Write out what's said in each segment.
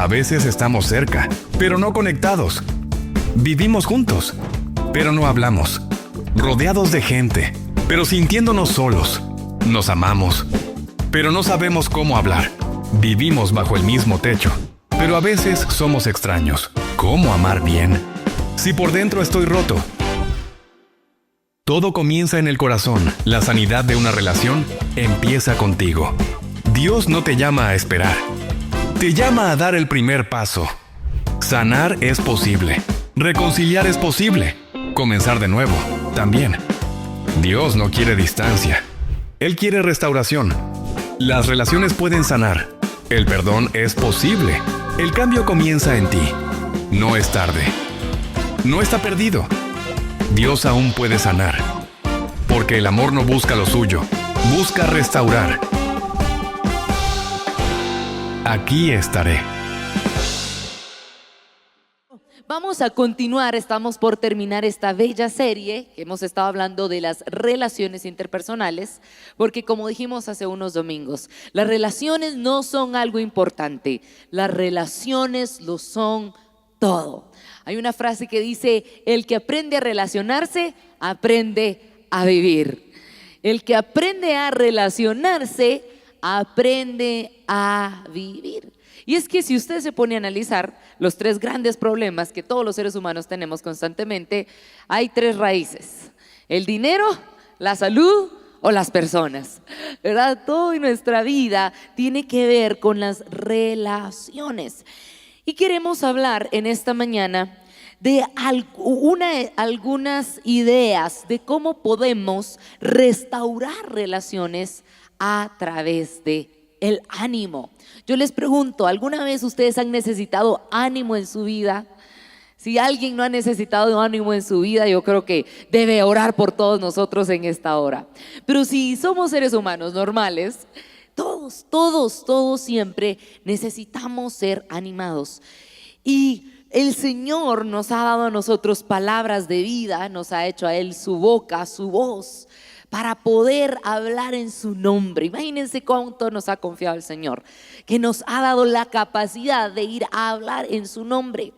A veces estamos cerca, pero no conectados. Vivimos juntos, pero no hablamos. Rodeados de gente, pero sintiéndonos solos. Nos amamos, pero no sabemos cómo hablar. Vivimos bajo el mismo techo, pero a veces somos extraños. ¿Cómo amar bien? Si por dentro estoy roto. Todo comienza en el corazón. La sanidad de una relación empieza contigo. Dios no te llama a esperar. Te llama a dar el primer paso. Sanar es posible. Reconciliar es posible. Comenzar de nuevo, también. Dios no quiere distancia. Él quiere restauración. Las relaciones pueden sanar. El perdón es posible. El cambio comienza en ti. No es tarde. No está perdido. Dios aún puede sanar. Porque el amor no busca lo suyo. Busca restaurar. Aquí estaré. Vamos a continuar, estamos por terminar esta bella serie que hemos estado hablando de las relaciones interpersonales, porque como dijimos hace unos domingos, las relaciones no son algo importante, las relaciones lo son todo. Hay una frase que dice, el que aprende a relacionarse, aprende a vivir. El que aprende a relacionarse, aprende a vivir. Y es que si usted se pone a analizar los tres grandes problemas que todos los seres humanos tenemos constantemente, hay tres raíces: el dinero, la salud o las personas, ¿verdad? Todo en nuestra vida tiene que ver con las relaciones. Y queremos hablar en esta mañana de algunas ideas de cómo podemos restaurar relaciones a través de el ánimo. Yo les pregunto, ¿alguna vez ustedes han necesitado ánimo en su vida? Si alguien no ha necesitado ánimo en su vida, yo creo que debe orar por todos nosotros en esta hora. Pero si somos seres humanos normales, todos siempre necesitamos ser animados. Y el Señor nos ha dado a nosotros palabras de vida, nos ha hecho a Él su boca, su voz, para poder hablar en su nombre. Imagínense cuánto nos ha confiado el Señor, que nos ha dado la capacidad de ir a hablar en su nombre.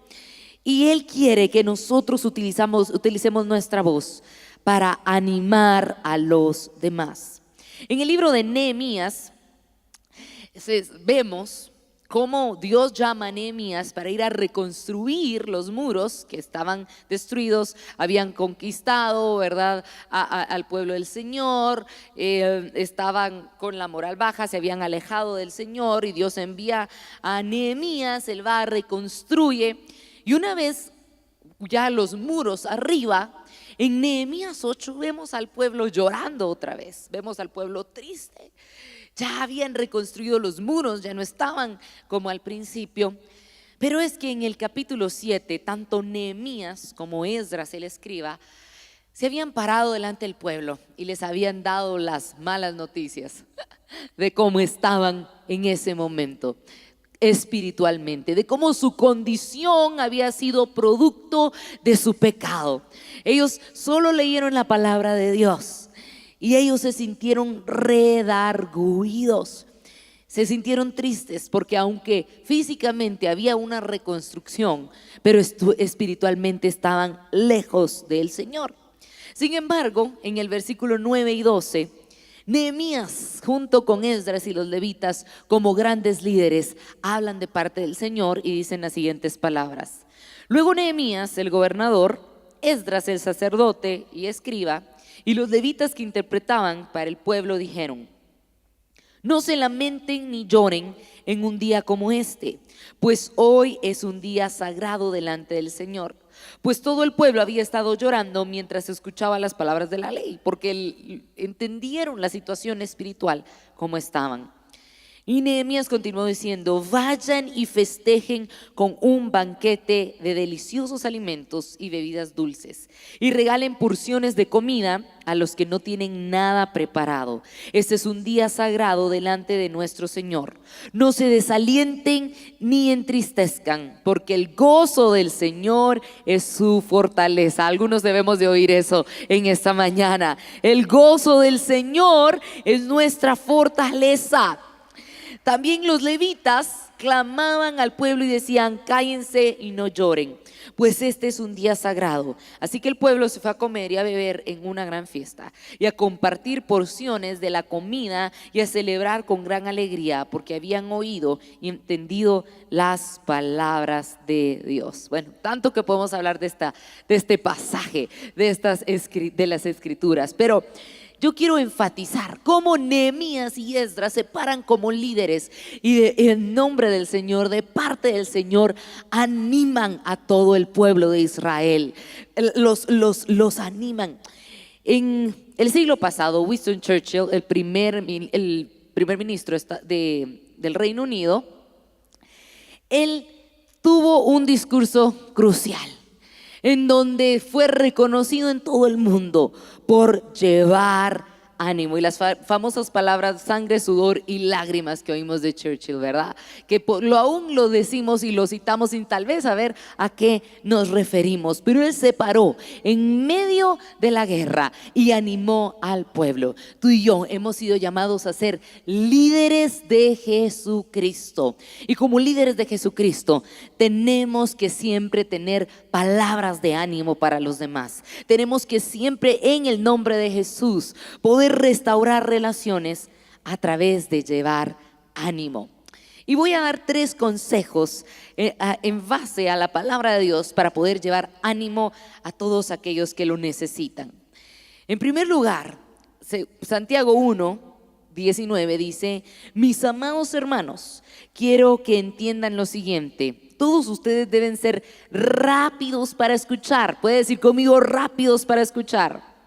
Y Él quiere que nosotros utilicemos nuestra voz para animar a los demás. En el libro de Nehemías vemos cómo Dios llama a Nehemías para ir a reconstruir los muros que estaban destruidos. Habían conquistado, ¿verdad?, al pueblo del Señor, estaban con la moral baja, se habían alejado del Señor, y Dios envía a Nehemías. Él va, reconstruye, y una vez ya los muros arriba, en Nehemías 8 vemos al pueblo llorando otra vez, vemos al pueblo triste. Ya habían reconstruido los muros, ya no estaban como al principio. Pero es que en el capítulo 7, tanto Nehemías como Esdras, el escriba, se habían parado delante del pueblo y les habían dado las malas noticias de cómo estaban en ese momento espiritualmente, de cómo su condición había sido producto de su pecado. Ellos solo leyeron la palabra de Dios y ellos se sintieron redargüidos, se sintieron tristes, porque aunque físicamente había una reconstrucción, pero espiritualmente estaban lejos del Señor. Sin embargo, en el versículo 9 y 12, Nehemías junto con Esdras y los levitas, como grandes líderes, hablan de parte del Señor y dicen las siguientes palabras: luego Nehemías, el gobernador, Esdras, el sacerdote y escriba, y los levitas que interpretaban para el pueblo dijeron: no se lamenten ni lloren en un día como este, pues hoy es un día sagrado delante del Señor. Pues todo el pueblo había estado llorando mientras escuchaba las palabras de la ley, porque entendieron la situación espiritual como estaban. Y Nehemías continuó diciendo: vayan y festejen con un banquete de deliciosos alimentos y bebidas dulces, y regalen porciones de comida a los que no tienen nada preparado. Este es un día sagrado delante de nuestro Señor. No se desalienten ni entristezcan, porque el gozo del Señor es su fortaleza. Algunos debemos de oír eso en esta mañana. El gozo del Señor es nuestra fortaleza. También los levitas clamaban al pueblo y decían: cállense y no lloren, pues este es un día sagrado. Así que el pueblo se fue a comer y a beber en una gran fiesta y a compartir porciones de la comida y a celebrar con gran alegría, porque habían oído y entendido las palabras de Dios. Bueno, tanto que podemos hablar de este pasaje, de las escrituras, pero yo quiero enfatizar cómo Nehemías y Esdras se paran como líderes y en nombre del Señor, de parte del Señor, animan a todo el pueblo de Israel. Los animan. En el siglo pasado, Winston Churchill, el primer ministro del Reino Unido, él tuvo un discurso crucial en donde fue reconocido en todo el mundo por llevar ánimo. Y las famosas palabras sangre, sudor y lágrimas que oímos de Churchill, ¿verdad? Que aún lo decimos y lo citamos sin tal vez saber a qué nos referimos. Pero él se paró en medio de la guerra y animó al pueblo. Tú y yo hemos sido llamados a ser líderes de Jesucristo. Y como líderes de Jesucristo tenemos que siempre tener palabras de ánimo para los demás. Tenemos que siempre, en el nombre de Jesús, poder restaurar relaciones a través de llevar ánimo. Y voy a dar 3 consejos en base a la palabra de Dios para poder llevar ánimo a todos aquellos que lo necesitan. En primer lugar, Santiago 1:19 dice: mis amados hermanos, quiero que entiendan lo siguiente. Todos ustedes deben ser rápidos para escuchar. Puede decir conmigo: rápidos para escuchar,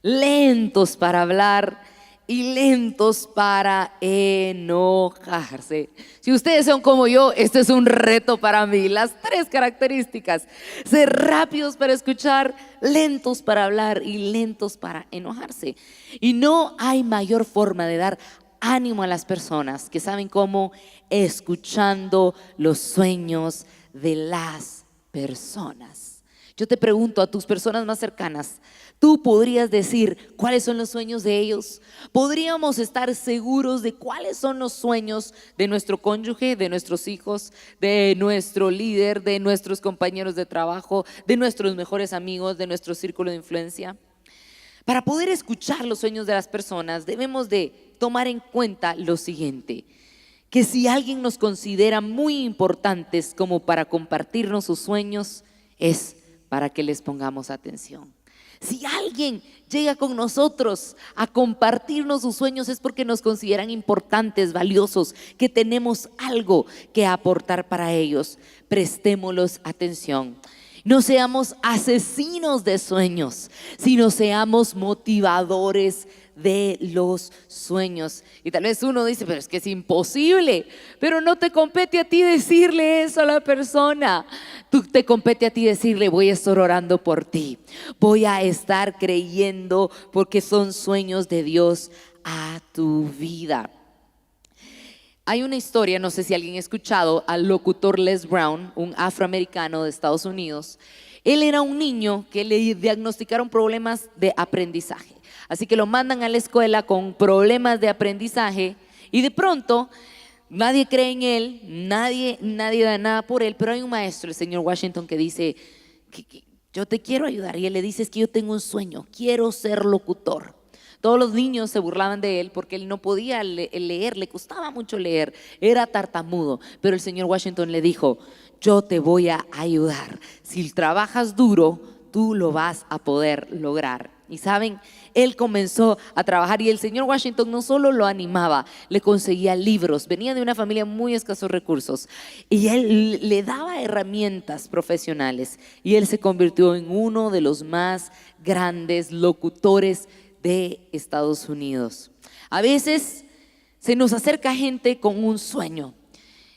lentos para hablar y lentos para enojarse. Si ustedes son como yo, este es un reto para mí. Las 3 características: ser rápidos para escuchar, lentos para hablar y lentos para enojarse. Y no hay mayor forma de dar ánimo a las personas que saben cómo, escuchando los sueños de las personas. Yo te pregunto, a tus personas más cercanas, ¿tú podrías decir cuáles son los sueños de ellos? ¿Podríamos estar seguros de cuáles son los sueños de nuestro cónyuge, de nuestros hijos, de nuestro líder, de nuestros compañeros de trabajo, de nuestros mejores amigos, de nuestro círculo de influencia? Para poder escuchar los sueños de las personas, debemos de tomar en cuenta lo siguiente: que si alguien nos considera muy importantes como para compartirnos sus sueños, es para que les pongamos atención. Si alguien llega con nosotros a compartirnos sus sueños, es porque nos consideran importantes, valiosos, que tenemos algo que aportar para ellos. Prestémosles atención. No seamos asesinos de sueños, sino seamos motivadores de los sueños. Y tal vez uno dice: pero es que es imposible. Pero no te compete a ti decirle eso a la persona. Te compete a ti decirle: voy a estar orando por ti, voy a estar creyendo, porque son sueños de Dios a tu vida. Hay una historia, no sé si alguien ha escuchado al locutor Les Brown, un afroamericano de Estados Unidos. Él era un niño que le diagnosticaron problemas de aprendizaje. Así que lo mandan a la escuela con problemas de aprendizaje y de pronto nadie cree en él, nadie da nada por él, pero hay un maestro, el señor Washington, que dice: yo te quiero ayudar. Y él le dice: es que yo tengo un sueño, quiero ser locutor. Todos los niños se burlaban de él porque él no podía leer, le costaba mucho leer, era tartamudo. Pero el señor Washington le dijo: yo te voy a ayudar. Si trabajas duro, tú lo vas a poder lograr. Y saben, él comenzó a trabajar y el señor Washington no solo lo animaba, le conseguía libros. Venía de una familia muy escasos recursos y él le daba herramientas profesionales y él se convirtió en uno de los más grandes locutores de Estados Unidos. A veces se nos acerca gente con un sueño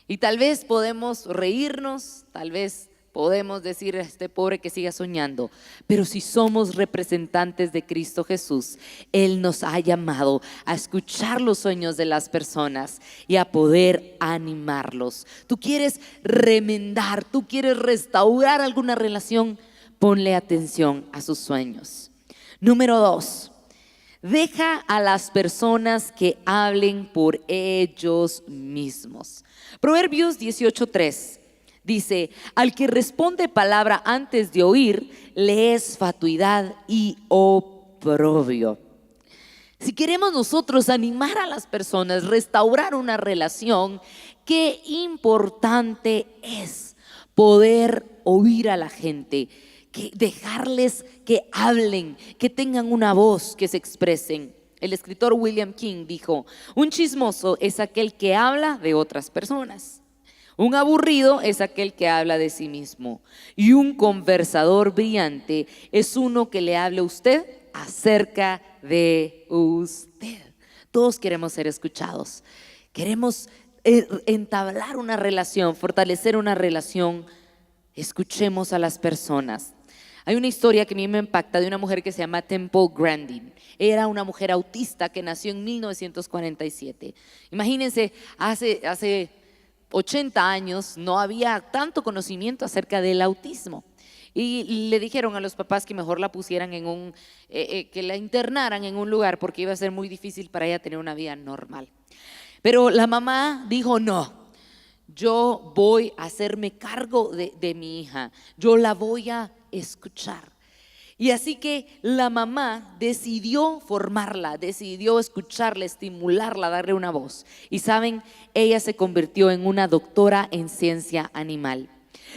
y tal vez podemos reírnos, tal vez podemos decir: este pobre que siga soñando. Pero si somos representantes de Cristo Jesús, Él nos ha llamado a escuchar los sueños de las personas y a poder animarlos. Tú quieres remendar, tú quieres restaurar alguna relación, ponle atención a sus sueños. Número 2, Deja a las personas que hablen por ellos mismos. Proverbios 18:3 dice: al que responde palabra antes de oír, le es fatuidad y oprobio. Si queremos nosotros animar a las personas, restaurar una relación, qué importante es poder oír a la gente, que dejarles que hablen, que tengan una voz, que se expresen. El escritor William King dijo: un chismoso es aquel que habla de otras personas. Un aburrido es aquel que habla de sí mismo. Y un conversador brillante es uno que le hable a usted acerca de usted. Todos queremos ser escuchados. Queremos entablar una relación, fortalecer una relación. Escuchemos a las personas. Hay una historia que a mí me impacta de una mujer que se llama Temple Grandin. Era una mujer autista que nació en 1947. Imagínense, hace 80 años no había tanto conocimiento acerca del autismo. Y le dijeron a los papás que mejor la pusieran en que la internaran en un lugar porque iba a ser muy difícil para ella tener una vida normal. Pero la mamá dijo: no, yo voy a hacerme cargo de mi hija, yo la voy a escuchar. Y así que la mamá decidió formarla, decidió escucharla, estimularla, darle una voz. Y saben, ella se convirtió en una doctora en ciencia animal.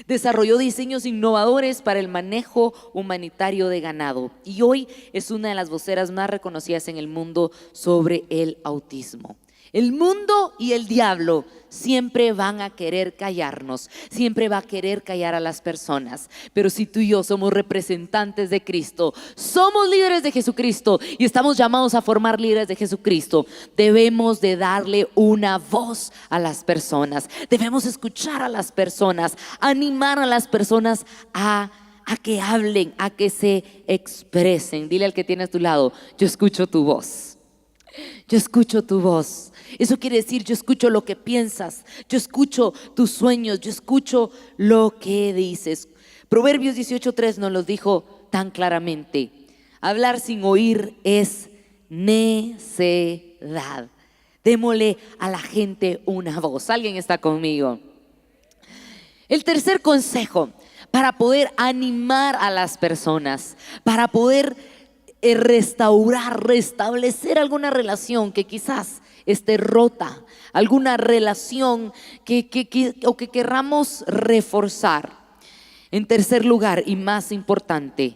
Desarrolló diseños innovadores para el manejo humanitario de ganado y hoy es una de las voceras más reconocidas en el mundo sobre el autismo. El mundo y el diablo siempre van a querer callarnos, siempre va a querer callar a las personas. Pero si tú y yo somos representantes de Cristo, somos líderes de Jesucristo y estamos llamados a formar líderes de Jesucristo, debemos de darle una voz a las personas. Debemos escuchar a las personas, animar a las personas a que hablen, a que se expresen. Dile al que tiene a tu lado: yo escucho tu voz. Yo escucho tu voz. Eso quiere decir: yo escucho lo que piensas, yo escucho tus sueños, yo escucho lo que dices. Proverbios 18:3 nos lo dijo tan claramente: hablar sin oír es necedad. Démosle a la gente una voz. ¿Alguien está conmigo? El tercer consejo para poder animar a las personas, para poder restablecer alguna relación que quizás esté rota, alguna relación que querramos reforzar. En tercer lugar, y más importante,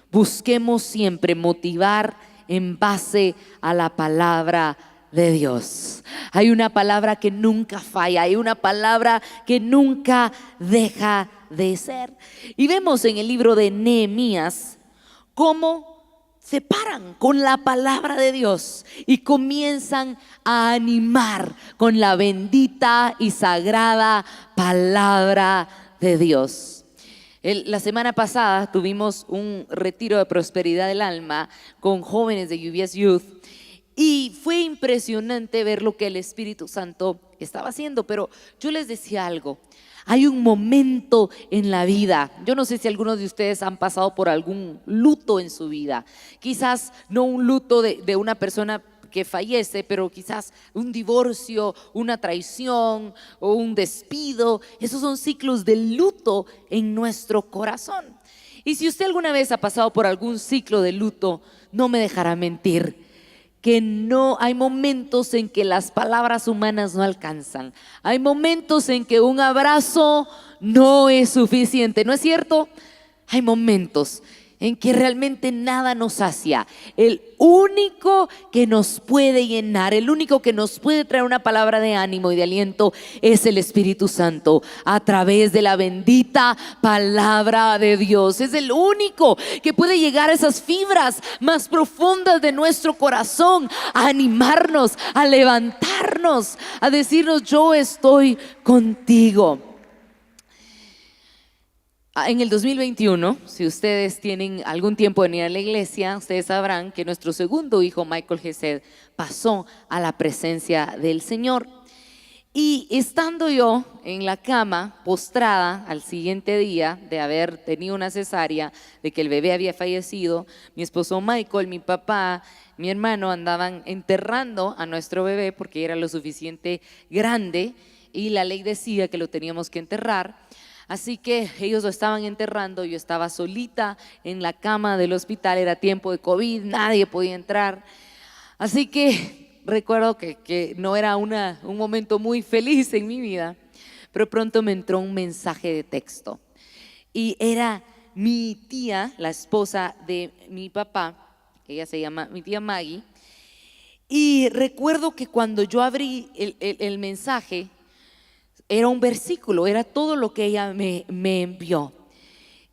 busquemos siempre motivar en base a la palabra de Dios. Hay una palabra que nunca falla, hay una palabra que nunca deja de ser. Y vemos en el libro de Nehemías cómo se paran con la palabra de Dios y comienzan a animar con la bendita y sagrada palabra de Dios. La semana pasada tuvimos un retiro de prosperidad del alma con jóvenes de UBS Youth y fue impresionante ver lo que el Espíritu Santo estaba haciendo. Pero yo les decía algo: hay un momento en la vida. Yo no sé si algunos de ustedes han pasado por algún luto en su vida. Quizás no un luto de una persona que fallece, pero quizás un divorcio, una traición o un despido. Esos son ciclos de luto en nuestro corazón. Y si usted alguna vez ha pasado por algún ciclo de luto, no me dejará mentir que no hay momentos en que las palabras humanas no alcanzan. Hay momentos en que un abrazo no es suficiente, ¿no es cierto? Hay momentos en que realmente nada nos sacia. El único que nos puede llenar, el único que nos puede traer una palabra de ánimo y de aliento es el Espíritu Santo a través de la bendita palabra de Dios. Es el único que puede llegar a esas fibras más profundas de nuestro corazón, a animarnos, a levantarnos, a decirnos: yo estoy contigo. En el 2021, si ustedes tienen algún tiempo de venir a la iglesia, ustedes sabrán que nuestro segundo hijo, Michael Gesed, pasó a la presencia del Señor. Y estando yo en la cama, postrada al siguiente día de haber tenido una cesárea, de que el bebé había fallecido, mi esposo Michael, mi papá, mi hermano andaban enterrando a nuestro bebé porque era lo suficiente grande y la ley decía que lo teníamos que enterrar. Así que ellos lo estaban enterrando, yo estaba solita en la cama del hospital, era tiempo de COVID, nadie podía entrar. Así que recuerdo que no era un momento muy feliz en mi vida, pero pronto me entró un mensaje de texto y era mi tía, la esposa de mi papá, que ella se llama mi tía Maggie, y recuerdo que cuando yo abrí el mensaje era un versículo, era todo lo que ella me envió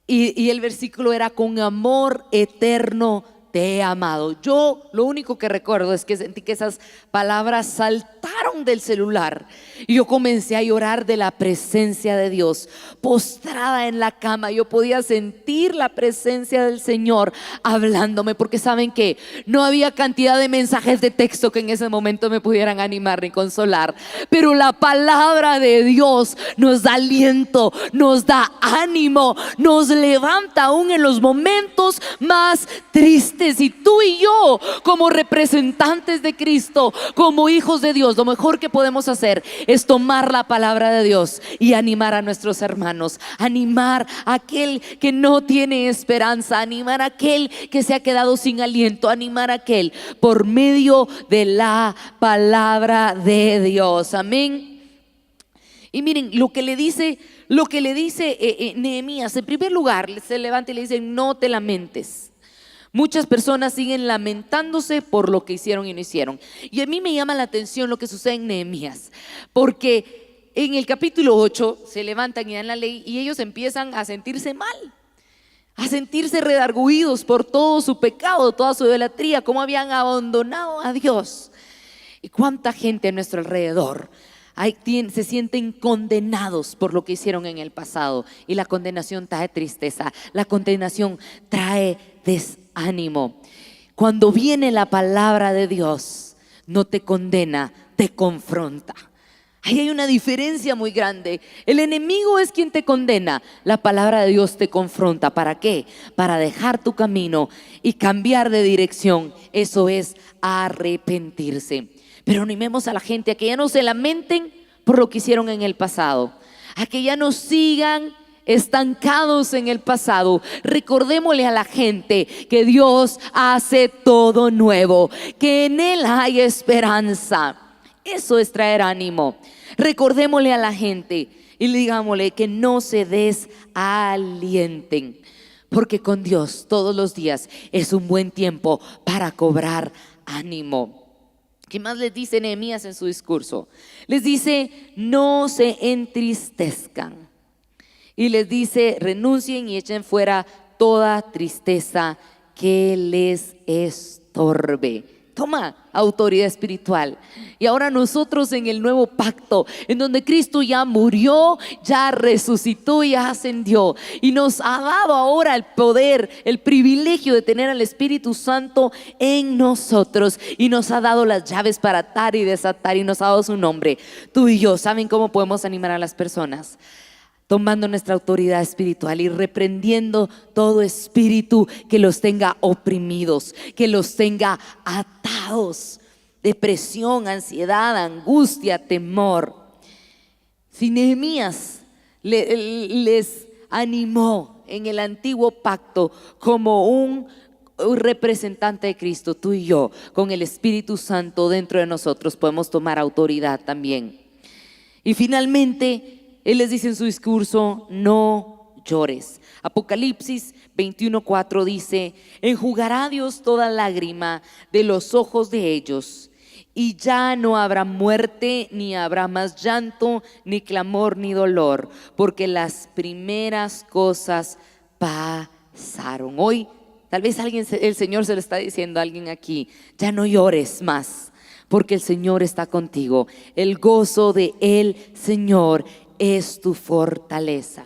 y el versículo era: con amor eterno te he amado. Yo lo único que recuerdo es que sentí que esas palabras saltaron del celular y yo comencé a llorar de la presencia de Dios. Postrada en la cama, yo podía sentir la presencia del Señor hablándome, porque saben que no había cantidad de mensajes de texto que en ese momento me pudieran animar ni consolar, pero la palabra de Dios nos da aliento, nos da ánimo, nos levanta aún en los momentos más tristes. Y tú y yo, como representantes de Cristo, como hijos de Dios, lo mejor que podemos hacer es tomar la palabra de Dios y animar a nuestros hermanos, animar a aquel que no tiene esperanza, animar a aquel que se ha quedado sin aliento, animar a aquel por medio de la palabra de Dios. Amén. Y miren lo que le dice Nehemías. En primer lugar, se levanta y le dice: no te lamentes. Muchas personas siguen lamentándose por lo que hicieron y no hicieron. Y a mí me llama la atención lo que sucede en Nehemías, porque en el capítulo 8 se levantan y dan la ley y ellos empiezan a sentirse mal, a sentirse redarguidos por todo su pecado, toda su idolatría, cómo habían abandonado a Dios. Y cuánta gente a nuestro alrededor se sienten condenados por lo que hicieron en el pasado, y la condenación trae tristeza, la condenación trae desánimo. Cuando viene la palabra de Dios, no te condena, te confronta. Ahí hay una diferencia muy grande. El enemigo es quien te condena, la palabra de Dios te confronta. ¿Para qué? Para dejar tu camino y cambiar de dirección. Eso es arrepentirse. Pero animemos a la gente a que ya no se lamenten por lo que hicieron en el pasado, a que ya no sigan estancados en el pasado. Recordémosle a la gente que Dios hace todo nuevo, que en Él hay esperanza. Eso es traer ánimo. Recordémosle a la gente y digámosle que no se desalienten, porque con Dios todos los días es un buen tiempo para cobrar ánimo. ¿Qué más les dice Nehemías en su discurso? Les dice: no se entristezcan. Y les dice: renuncien y echen fuera toda tristeza que les estorbe. Toma autoridad espiritual. Y ahora nosotros en el nuevo pacto, en donde Cristo ya murió, ya resucitó, ya ascendió, y nos ha dado ahora el poder, el privilegio de tener al Espíritu Santo en nosotros, y nos ha dado las llaves para atar y desatar, y nos ha dado su nombre. Tú y yo, ¿saben cómo podemos animar a las personas? Tomando nuestra autoridad espiritual y reprendiendo todo espíritu que los tenga oprimidos, que los tenga atados. Depresión, ansiedad, angustia, temor. Si Nehemías les animó en el antiguo pacto como un representante de Cristo, tú y yo, con el Espíritu Santo dentro de nosotros, podemos tomar autoridad también. Y finalmente, Él les dice en su discurso: no llores. Apocalipsis 21:4 dice: enjugará Dios toda lágrima de los ojos de ellos, y ya no habrá muerte, ni habrá más llanto, ni clamor, ni dolor, porque las primeras cosas pasaron. Hoy tal vez el Señor se lo está diciendo a alguien aquí: ya no llores más, porque el Señor está contigo. El gozo de el Señor es tu fortaleza.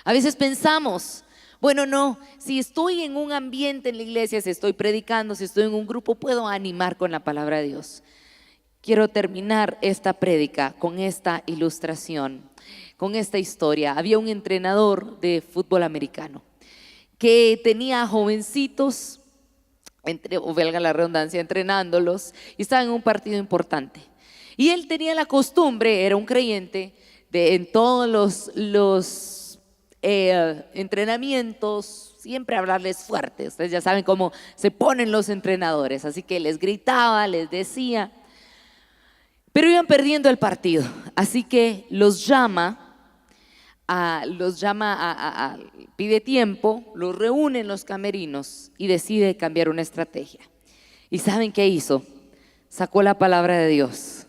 A veces pensamos: bueno, no, si estoy en un ambiente en la iglesia, si estoy predicando, si estoy en un grupo, puedo animar con la palabra de Dios. quiero terminar esta prédica con esta ilustración, con esta historia. Había un entrenador de fútbol americano que tenía jovencitos, o valga la redundancia, entrenándolos, y estaban en un partido importante. Y él tenía la costumbre, era un creyente, de en todos los entrenamientos siempre hablarles fuerte. Ustedes ya saben cómo se ponen los entrenadores, así que les gritaba, les decía, pero iban perdiendo el partido, así que pide tiempo, los reúne en los camerinos y decide cambiar una estrategia. ¿Y saben qué hizo? Sacó la palabra de Dios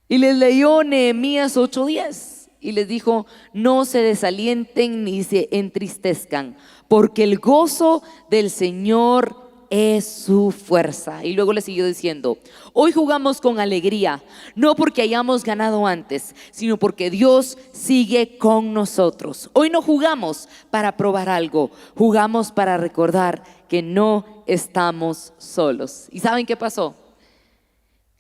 y les leyó Nehemías 8:10 y les dijo: no se desalienten ni se entristezcan, porque el gozo del Señor es su fuerza. Y luego le siguió diciendo: hoy jugamos con alegría, no porque hayamos ganado antes, sino porque Dios sigue con nosotros. Hoy no jugamos para probar algo, jugamos para recordar que no estamos solos. ¿Y saben qué pasó?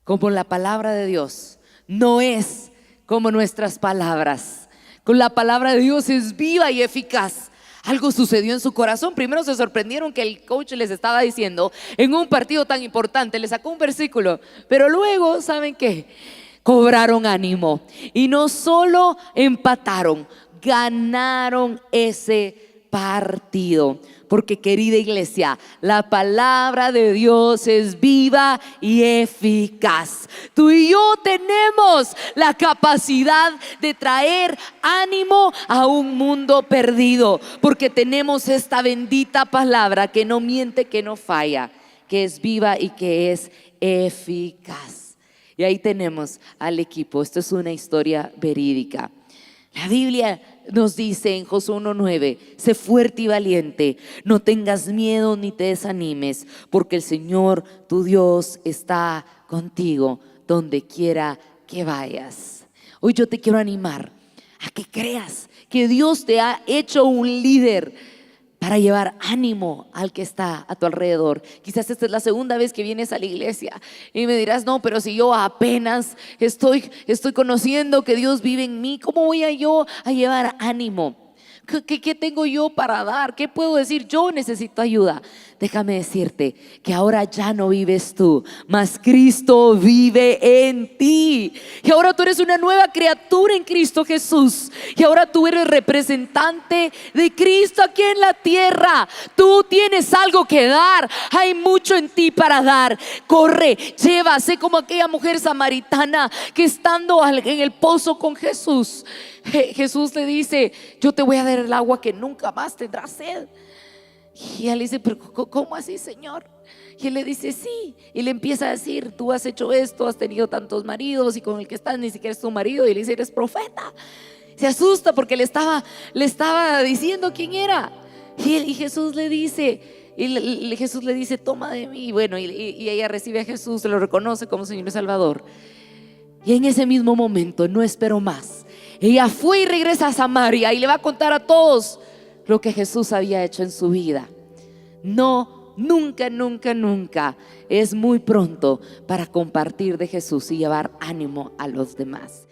Como la palabra de Dios no es como nuestras palabras, con la palabra de Dios es viva y eficaz. Algo sucedió en su corazón. Primero se sorprendieron que el coach les estaba diciendo en un partido tan importante, le sacó un versículo, pero luego, ¿saben qué? Cobraron ánimo y no solo empataron, ganaron ese partido. Porque, querida iglesia, la palabra de Dios es viva y eficaz. Tú y yo tenemos la capacidad de traer ánimo a un mundo perdido, porque tenemos esta bendita palabra que no miente, que no falla, que es viva y que es eficaz. Y ahí tenemos al equipo. Esto es una historia verídica. La Biblia nos dice en Josué 1:9: sé fuerte y valiente, no tengas miedo ni te desanimes, porque el Señor tu Dios está contigo donde quiera que vayas. Hoy yo te quiero animar a que creas que Dios te ha hecho un líder para llevar ánimo al que está a tu alrededor. Quizás esta es la segunda vez que vienes a la iglesia y me dirás: no, pero si yo apenas estoy conociendo que Dios vive en mí, ¿cómo voy yo a llevar ánimo? ¿Qué tengo yo para dar? ¿Qué puedo decir? Yo necesito ayuda. Déjame decirte que ahora ya no vives tú, mas Cristo vive en ti. Y ahora tú eres una nueva criatura en Cristo Jesús. Y ahora tú eres representante de Cristo aquí en la tierra. Tú tienes algo que dar. Hay mucho en ti para dar. Corre, lleva, sé como aquella mujer samaritana que estando en el pozo con Jesús, Jesús le dice: yo te voy a dar el agua que nunca más tendrás sed. Y ella le dice: pero ¿cómo así, Señor? Y él le dice: sí. Y le empieza a decir: tú has hecho esto, has tenido tantos maridos y con el que estás ni siquiera es tu marido. Y le dice: eres profeta. Se asusta porque le estaba diciendo quién era. Y Jesús le dice: Jesús le dice: toma de mí. Y bueno, y ella recibe a Jesús, se lo reconoce como Señor y Salvador. Y en ese mismo momento no esperó más. Ella fue y regresa a Samaria y le va a contar a todos lo que Jesús había hecho en su vida. No, nunca, nunca, nunca es muy pronto para compartir de Jesús y llevar ánimo a los demás.